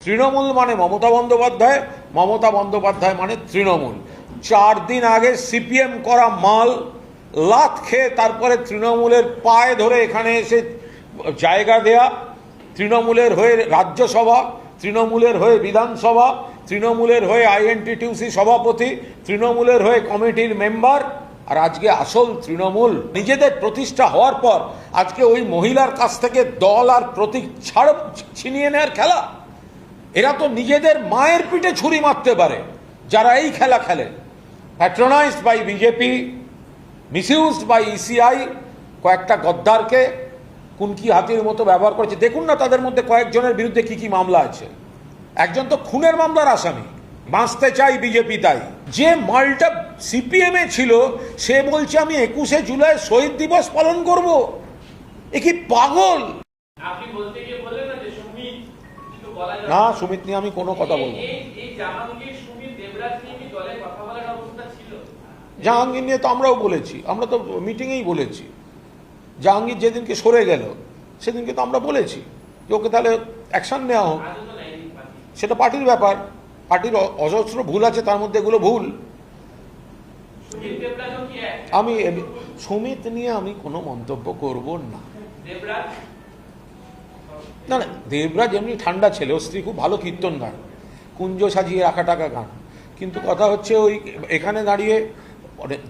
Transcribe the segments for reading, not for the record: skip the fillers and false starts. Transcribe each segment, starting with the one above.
তৃণমূল মানে মমতা বন্দ্যোপাধ্যায়, মমতা বন্দ্যোপাধ্যায় মানে তৃণমূল। 4 দিন আগে সিপিএম করা মাল লাত খেয়ে তারপরে তৃণমূলের পায়ে ধরে এখানে এসে জায়গা দেয়া, তৃণমূলের হয়ে রাজ্যসভা, তৃণমূলের হয়ে বিধানসভা, তৃণমূলের হয়ে আইএনটিটিউসি সভাপতি, তৃণমূলের হয়ে কমিটির মেম্বার, আর আজকে আসল তৃণমূল নিজেদের প্রতিষ্ঠা হওয়ার পর আজকে ওই মহিলার কাছ থেকে দল আর প্রতীক ছিনিয়ে নেওয়ার খেলা। এরা তো নিজেদের মায়ের পিঠে ছুরি মারতে পারে যারা এই খেলা খেলে। Patronised by BJP, misused by ECI, কয়েকটা গদ্দারকে কুনকি হাতির মতো ব্যবহার করেছে। দেখুন না তাদের মধ্যে কয়েকজনের বিরুদ্ধে কি কি মামলা আছে। একজন তো খুনের মামলার আসামি, বাঁচতে চাই বিজেপি তাই। যে মালটা সিপিএম এ ছিল সে বলছে আমি 21শে জুলাই শহীদ দিবস পালন করব। এ কি পাগল? না, সুমিত নিয়ে আমি কোনো কথা বলবো। জাহাঙ্গীর নিয়ে তো আমরাও বলেছি, আমরা তো মিটিংয়েই বলেছি। জাহাঙ্গীর যেদিনকে সরে গেল সেদিনকে তো আমরা বলেছি যে ওকে তাহলে অ্যাকশন নেওয়া হোক। সেটা পার্টির ব্যাপার, পার্টির অজস্র ভুল আছে, তার মধ্যে এগুলো ভুল। আমি সুমিত নিয়ে আমি কোনো মন্তব্য করব না। না না, দেবরাজ এমনি ঠান্ডা ছেলে, ও স্ত্রী খুব ভালো কীর্তন গান, কুঞ্জ সাজিয়ে রাখা টাকা গান। কিন্তু কথা হচ্ছে ওই এখানে দাঁড়িয়ে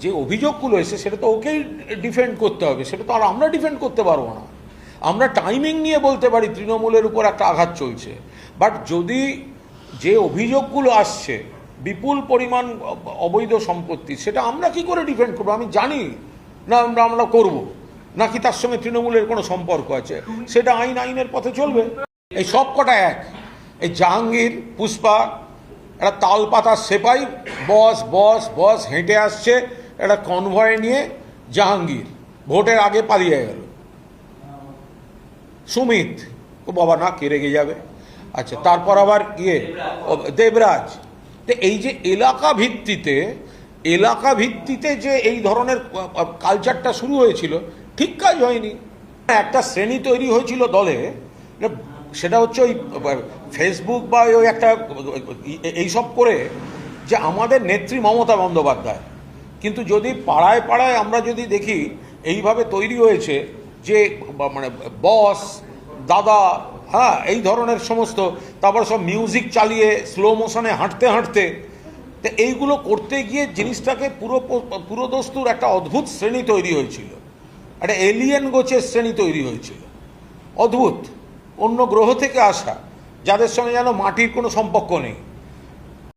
যে অভিযোগগুলো এসে সেটা তো ওকেই ডিফেন্ড করতে হবে, সেটা তো আর আমরা ডিফেন্ড করতে পারবো না। আমরা টাইমিং নিয়ে বলতে পারি তৃণমূলের উপর একটা আঘাত চলছে, বাট যদি যে অভিযোগগুলো আসছে বিপুল পরিমাণ অবৈধ সম্পত্তি, সেটা আমরা কি করে ডিফেন্ড করবো? আমি জানি না আমরা করব নাকি তার সঙ্গে তৃণমূলের কোনো সম্পর্ক আছে, সেটা আইনের পথে চলবে। এই সব কটা এক, এই জাহাঙ্গীর, পুষ্পা, একটা তাল পাতার সেপাই, বস বস বস হেঁটে আসছে একটা কনভয় নিয়ে। জাহাঙ্গীর ভোটের আগে পালিয়ে গেল। সুমিত, ও বাবা না, কে রেগে যাবে? আচ্ছা, তারপর আবার দেবরাজ। তো এই যে এলাকা ভিত্তিতে যে এই ধরনের কালচারটা শুরু হয়েছিল, ঠিক কাজ হয়নি। একটা শ্রেণী তৈরি হয়েছিল দলে, সেটা হচ্ছে ওই ফেসবুক বা ওই একটা এইসব করে যে আমাদের নেত্রী মমতা বন্দ্যোপাধ্যায়। কিন্তু যদি পাড়ায় পাড়ায় আমরা যদি দেখি এইভাবে তৈরি হয়েছে যে মানে বস দাদা, হ্যাঁ, এই ধরনের সমস্ত, তারপর সব মিউজিক চালিয়ে স্লো মোশনে হাঁটতে হাঁটতে, তো এইগুলো করতে গিয়ে জিনিসটাকে পুরোদস্তুর একটা অদ্ভুত শ্রেণী তৈরি হয়েছিল, একটা এলিয়েন গোছের শ্রেণী তৈরি হয়েছিল, অদ্ভুত, অন্য গ্রহ থেকে আসা, যাদের সঙ্গে যেন মাটির কোনো সম্পর্ক নেই।